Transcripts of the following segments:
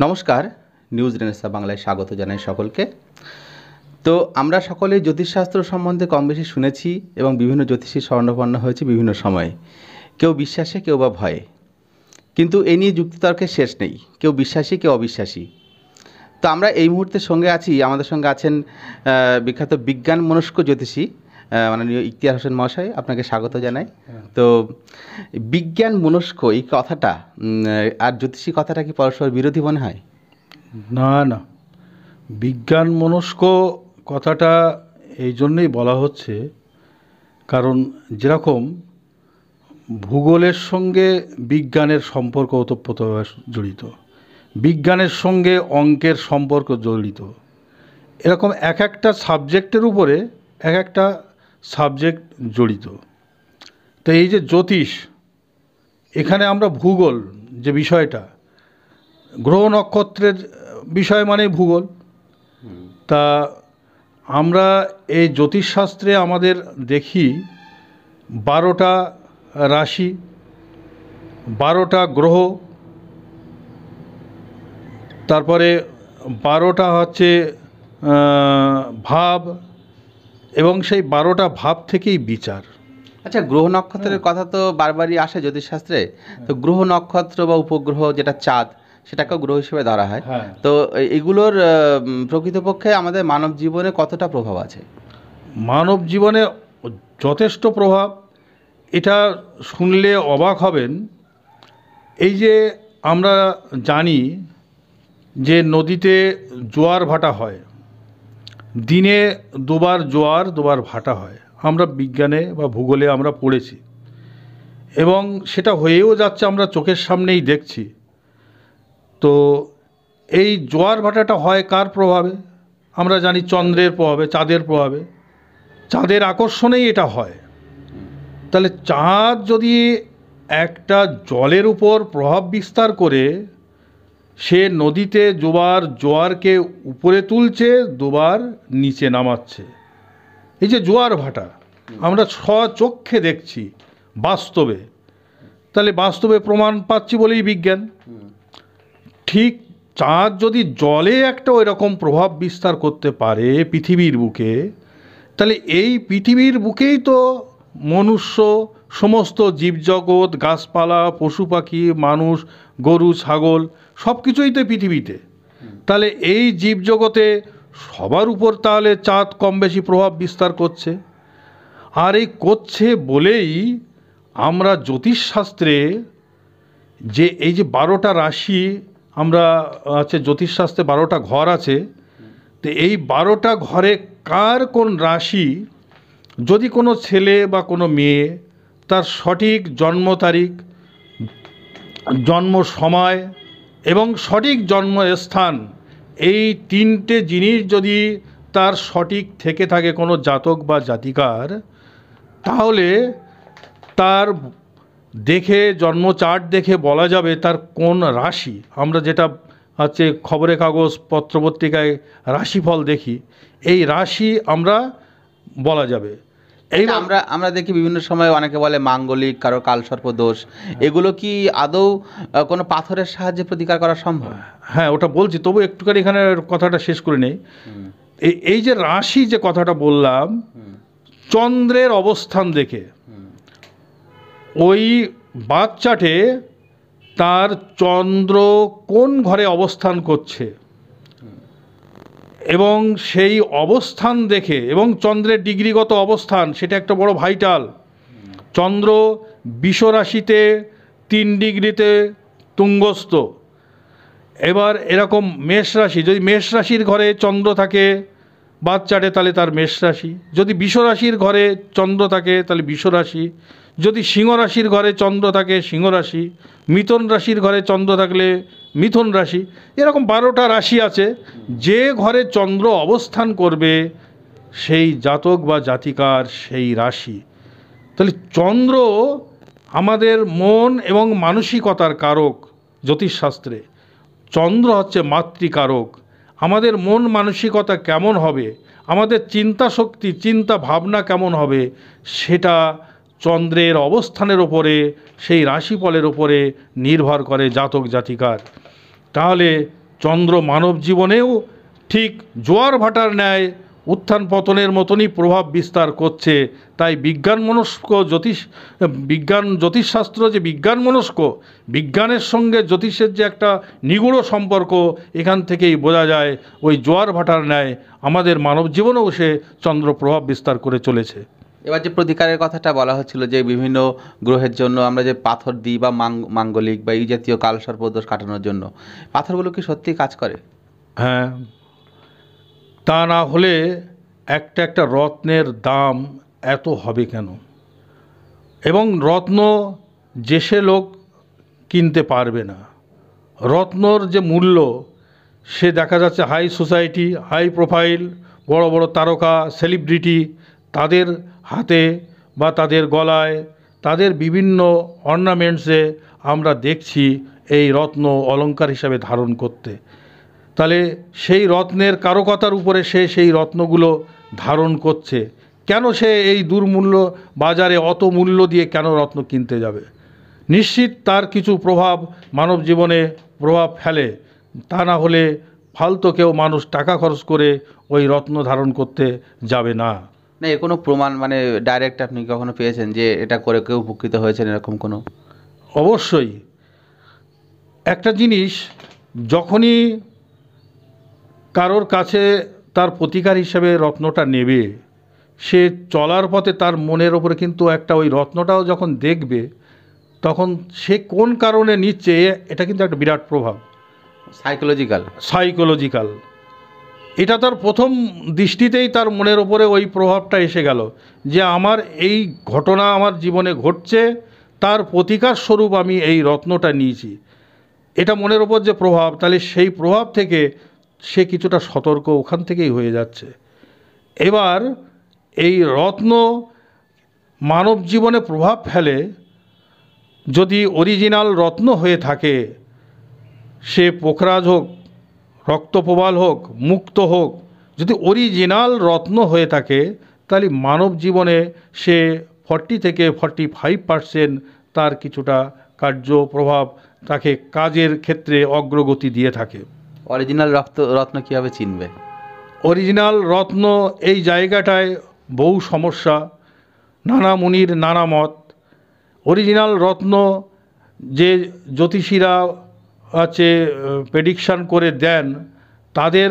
নমস্কার, news Renaissance বাংলায় স্বাগত জানাই সকলকে। তো আমরা সকলে জ্যোতিষশাস্ত্র সম্বন্ধে কম বেশি শুনেছি এবং বিভিন্ন জ্যোতিষী স্বর্ণপন্ন হয়েছে বিভিন্ন সময়ে, কেউ বিশ্বাসে কেউ বা ভয়ে। কিন্তু এ নিয়ে যুক্তিতর্কের শেষ নেই, কেউ বিশ্বাসী কেউ অবিশ্বাসী। তো আমরা এই মুহূর্তে সঙ্গে আছি, আমাদের সঙ্গে আছেন বিখ্যাত বিজ্ঞান মনস্ক জ্যোতিষী মাননীয় ইখতিয়ার হোসেন মহাশয়, আপনাকে স্বাগত জানাই। তো বিজ্ঞান মনস্ক এই কথাটা আর জ্যোতিষী কথাটা কি পরস্পর বিরোধী মনে হয়? না না, বিজ্ঞান মনস্ক কথাটা এই জন্যই বলা হচ্ছে, কারণ যেরকম ভূগোলের সঙ্গে বিজ্ঞানের সম্পর্ক ওতপ্রোতভাবে জড়িত, বিজ্ঞানের সঙ্গে অঙ্কের সম্পর্ক জড়িত, এরকম এক একটা সাবজেক্টের উপরে এক একটা সাবজেক্ট জড়িত। তো এই যে জ্যোতিষ, এখানে আমরা ভূগোল যে বিষয়টা, গ্রহ নক্ষত্রের বিষয় মানে ভূগোল। তা আমরা এই জ্যোতিষশাস্ত্রে আমাদের দেখি 12টা রাশি, 12টা গ্রহ, তারপরে 12টা হচ্ছে ভাব, এবং সেই 12টা ভাব থেকেই বিচার। আচ্ছা, গ্রহ নক্ষত্রের কথা তো বারবারই আসে জ্যোতিষশাস্ত্রে। তো গ্রহ নক্ষত্র বা উপগ্রহ যেটা চাঁদ, সেটাকেও গ্রহ হিসেবে ধরা হয়। তো এগুলোর প্রকৃতপক্ষে আমাদের মানব জীবনে কতটা প্রভাব আছে? মানব জীবনে যথেষ্ট প্রভাব। এটা শুনলে অবাক হবেন। এই যে আমরা জানি যে নদীতে জোয়ার ভাটা হয়, দিনে দুবার জোয়ার দুবার ভাটা হয়, আমরা বিজ্ঞানে বা ভূগোলে আমরা পড়েছি, এবং সেটা হয়েও যাচ্ছে, আমরা চোখের সামনেই দেখছি। তো এই জোয়ার ভাটাটা হয় কার প্রভাবে? আমরা জানি চন্দ্রের প্রভাবে, চাঁদের প্রভাবে, চাঁদের আকর্ষণেই এটা হয়। তাহলে চাঁদ যদি একটা জলের উপর প্রভাব বিস্তার করে, সে নদীতে জোয়ারকে উপরে তুলছে, দুবার নিচে নামাচ্ছে, এই যে জোয়ার ভাটা আমরা স্বচক্ষে দেখছি বাস্তবে, তাহলে বাস্তবে প্রমাণ পাচ্ছি বলেই বিজ্ঞান। ঠিক চাঁদ যদি জলে একটা ওই রকম প্রভাব বিস্তার করতে পারে পৃথিবীর বুকে, তাহলে এই পৃথিবীর বুকেই তো মনুষ্য, সমস্ত জীবজগৎ, গাছপালা, পশু পাখি, মানুষ, গরু, ছাগল, সব কিছুই তো পৃথিবীতে। তাহলে এই জীবজগতে সবার উপর তাহলে চাঁদ কম বেশি প্রভাব বিস্তার করছে। আর এই করছে বলেই আমরা জ্যোতিষশাস্ত্রে যে এই যে 12টা রাশি, আমরা আছে জ্যোতিষশাস্ত্রে 12টা ঘর আছে। তো এই 12টা ঘরে কার কোন রাশি, যদি কোনো ছেলে বা কোনো মেয়ে, তার সঠিক জন্ম তারিখ, জন্ম সময় এবং সঠিক জন্মস্থান, এই 3টে জিনিস যদি তার সঠিক থেকে থাকে কোনো জাতক বা জাতিকার, তাহলে তার দেখে, জন্ম চার্ট দেখে বলা যাবে তার কোন রাশি। আমরা যেটা হচ্ছে খবরের কাগজ, পত্রপত্রিকায় রাশিফল দেখি, এই রাশি আমরা বলা যাবে। এই আমরা দেখি বিভিন্ন সময় অনেকে বলে মাঙ্গলিক, কারো কালসর্প দোষ, এগুলো কি আদৌ কোনো পাথরের সাহায্যে প্রতিকার করা সম্ভব? হ্যাঁ, ওটা বলছি, তবু একটুখানি এখানে কথাটা শেষ করে নেই। এই যে রাশি যে কথাটা বললাম, চন্দ্রের অবস্থান দেখে ওই বাচ্চাটে তার চন্দ্র কোন ঘরে অবস্থান করছে, এবং সেই অবস্থান দেখে, এবং চন্দ্রের ডিগ্রিগত অবস্থান, সেটা একটা বড় ভাইটাল। চন্দ্র বৃষ রাশিতে 3 ডিগ্রিতে তুঙ্গস্থ। এবার এরকম মেষ রাশি, যদি মেষ রাশির ঘরে চন্দ্র থাকে বাচ্চাটে, তাহলে তার মেষ রাশি। যদি বৃষ রাশির ঘরে চন্দ্র থাকে তাহলে বৃষ রাশি। যদি সিংহ রাশির ঘরে চন্দ্র থাকে সিংহ রাশি। মিথুন রাশির ঘরে চন্দ্র থাকলে মিথুন রাশি। এরকম 12টা রাশি আছে। যে ঘরে চন্দ্র অবস্থান করবে সেই জাতক বা জাতিকার সেই রাশি। তাহলে চন্দ্র আমাদের মন এবং মানসিকতার কারক। জ্যোতিষশাস্ত্রে চন্দ্র হচ্ছে মাতৃকারক। আমাদের মন মানসিকতা কেমন হবে, আমাদের চিন্তা শক্তি, চিন্তা ভাবনা কেমন হবে, সেটা চন্দ্রের অবস্থানের ওপরে, সেই রাশিফলের ওপরে নির্ভর করে জাতক জাতিকার। তাহলে চন্দ্র মানব জীবনেও ঠিক জোয়ার ভাটার ন্যায় উত্থান পতনের মতনই প্রভাব বিস্তার করছে। তাই জ্যোতিষশাস্ত্র যে বিজ্ঞানমনস্ক, বিজ্ঞানের সঙ্গে জ্যোতিষের যে একটা নিগুড় সম্পর্ক, এখান থেকেই বোঝা যায় ওই জোয়ার ভাটার ন্যায় আমাদের মানব জীবনেও সে চন্দ্র প্রভাব বিস্তার করে চলেছে। এবার যে প্রতিকারের কথাটা বলা হচ্ছিল যে বিভিন্ন গ্রহের জন্য আমরা যে পাথর দিই বা মাঙ্গলিক বা এই জাতীয় কালসর্প দোষ কাটানোর জন্য, পাথরগুলো কি সত্যি কাজ করে? হ্যাঁ, তা না হলে একটা একটা রত্নের দাম এত হবে কেন? এবং রত্ন যে সে লোক কিনতে পারবে না। রত্নর যে মূল্য, সে দেখা যাচ্ছে হাই সোসাইটি, হাই প্রোফাইল, বড় বড় তারকা, সেলিব্রিটি, তাদের হাতে বা তাদের গলায়, তাদের বিভিন্ন অর্নামেন্টসে আমরা দেখছি এই রত্ন অলংকার হিসাবে ধারণ করতে। তাহলে সেই রত্নের কারকতার উপরে সে সেই রত্নগুলো ধারণ করছে। কেন সে এই দুর্মূল্য বাজারে অত মূল্য দিয়ে কেন রত্ন কিনতে যাবে? নিশ্চিত তার কিছু প্রভাব মানব জীবনে প্রভাব ফেলে। তা না হলে ফালতু কেউ মানুষ টাকা খরচ করে ওই রত্ন ধারণ করতে যাবে না। না, এর কোনো প্রমাণ মানে ডাইরেক্ট আপনি কখনো পেয়েছেন যে এটা করে কেউ উপকৃত হয়েছেন, এরকম কোনো? অবশ্যই। একটা জিনিস যখনই কারোর কাছে তার প্রতিকার হিসেবে রত্নটা নেবে, সে চলার পথে তার মনের ওপরে কিন্তু একটা ওই রত্নটাও যখন দেখবে, তখন সে কোন কারণে নিচ্ছে এটা কিন্তু একটা বিরাট প্রভাব। সাইকোলজিক্যাল। এটা তার প্রথম দৃষ্টিতেই তার মনের ওপরে ওই প্রভাবটা এসে গেল যে আমার এই ঘটনা আমার জীবনে ঘটছে, তার প্রতিকার স্বরূপ আমি এই রত্নটা নিয়েছি। এটা মনের ওপর যে প্রভাব, তাহলে সেই প্রভাব থেকে সে কিছুটা সতর্ক ওখান থেকেই হয়ে যাচ্ছে। এবার এই রত্ন মানব জীবনে প্রভাব ফেলে যদি অরিজিনাল রত্ন হয়ে থাকে, সে পোখরাজ হোক, রক্তপ্রবাল হোক, মুক্ত হোক, যদি অরিজিনাল রত্ন হয়ে থাকে, তাহলে মানব জীবনে সে 40 থেকে 45% তার কিছুটা কার্য প্রভাব তাকে কাজের ক্ষেত্রে অগ্রগতি দিয়ে থাকে। অরিজিনাল রত্ন কীভাবে চিনবে? অরিজিনাল রত্ন এই জায়গাটায় বহু সমস্যা, নানা মুনির নানা মত। অরিজিনাল রত্ন যে জ্যোতিষীরা আছে প্রেডিকশান করে দেন, তাদের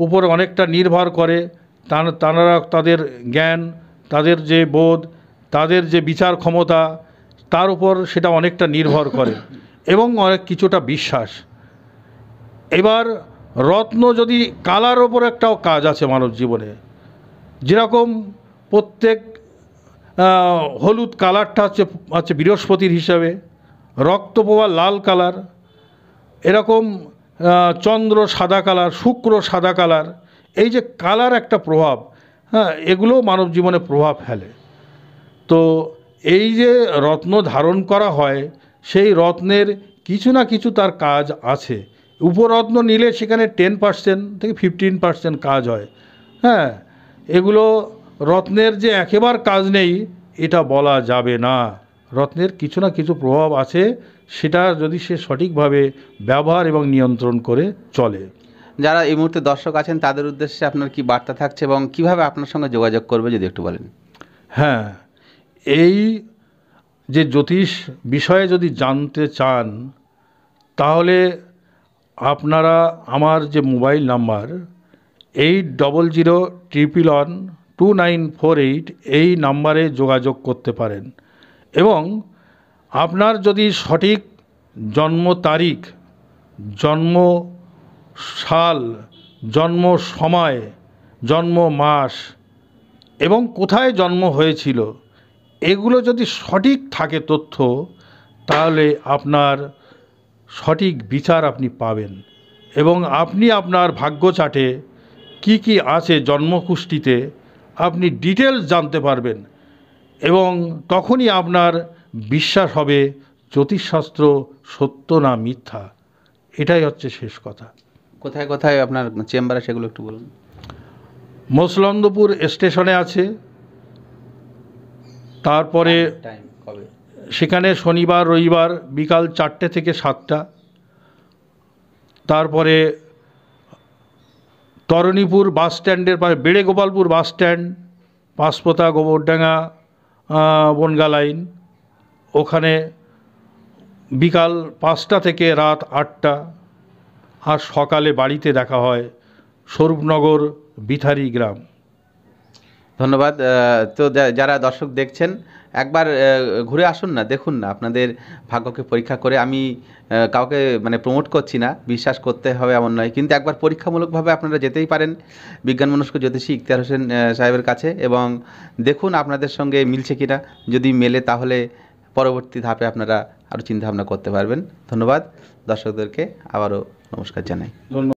উপর অনেকটা নির্ভর করে। তারা তাদের জ্ঞান, তাদের যে বোধ, তাদের যে বিচার ক্ষমতা, তার উপর সেটা অনেকটা নির্ভর করে এবং অনেক কিছুটা বিশ্বাস। এবার রত্ন যদি কালার ওপর একটাও কাজ আছে মানব জীবনে, যেরকম প্রত্যেক হলুদ কালারটা হচ্ছে বৃহস্পতির হিসাবে, রক্তপ্রবাহ লাল কালার, এরকম চন্দ্র সাদা কালার, শুক্র সাদা কালার, এই যে কালার একটা প্রভাব, হ্যাঁ, এগুলো মানব জীবনে প্রভাব ফেলে। তো এই যে রত্ন ধারণ করা হয়, সেই রত্নের কিছু না কিছু তার কাজ আছে। উপরত্ন নিলে সেখানে 10% থেকে 15% কাজ হয়। হ্যাঁ, এগুলো রত্নের যে একেবারে কাজ নেই এটা বলা যাবে না। রত্নের কিছু না কিছু প্রভাব আছে, সেটা যদি সে সঠিকভাবে ব্যবহার এবং নিয়ন্ত্রণ করে চলে। যারা এই মুহূর্তে দর্শক আছেন তাদের উদ্দেশ্যে আপনার কি বার্তা থাকছে এবং কিভাবে আপনার সঙ্গে যোগাযোগ করবে যদি একটু বলেন? হ্যাঁ, এই যে জ্যোতিষ বিষয়ে যদি জানতে চান, তাহলে আপনারা আমার যে মোবাইল নাম্বার 8001112948 এই নাম্বারে যোগাযোগ করতে পারেন। এবং আপনার যদি সঠিক জন্ম তারিখ, জন্ম সাল, জন্ম সময়, জন্ম মাস এবং কোথায় জন্ম হয়েছিল, এগুলো যদি সঠিক থাকে তথ্য, তাহলে আপনার সঠিক বিচার আপনি পাবেন এবং আপনি আপনার ভাগ্য চার্টে কি কি আছে জন্মকুষ্ঠিতে আপনি ডিটেলস জানতে পারবেন এবং তখনই আপনার বিশ্বাস হবে জ্যোতিষশাস্ত্র সত্য না মিথ্যা। এটাই হচ্ছে শেষ কথা। কোথায় কোথায় আপনার চেম্বারে সেগুলো একটু বলুন। মসলন্দপুর স্টেশনে আছে, তারপরে টাইম কবে? সেখানে শনিবার রবিবার বিকাল 4টে থেকে 7টা। তারপরে তরণীপুর বাস স্ট্যান্ডের পাশে Beregopalpur bus stand, Panchpota Gobardanga Bongaon line, ওখানে বিকাল 5টা থেকে রাত 8টা, আর সকালে বাড়িতে দেখা হয় স্বরূপনগর বিথারি গ্রাম। ধন্যবাদ। তো যারা দর্শক দেখছেন, একবার ঘুরে আসুন না, দেখুন না, আপনাদের ভাগ্যকে পরীক্ষা করে। আমি কাউকে মানে প্রমোট করছি না, বিশ্বাস করতে হবে এমন নয়, কিন্তু একবার পরীক্ষামূলকভাবে আপনারা যেতেই পারেন বিজ্ঞানমনস্ক জ্যোতিষী ইখতিয়ার হোসেন সাহেবের কাছে, এবং দেখুন আপনাদের সঙ্গে মিলছে কিনা। যদি মেলে তাহলে পরবর্তী ধাপে আপনারা আরও চিন্তাভাবনা করতে পারবেন। ধন্যবাদ দর্শকদেরকে, আবারও নমস্কার জানাই। ধন্যবাদ।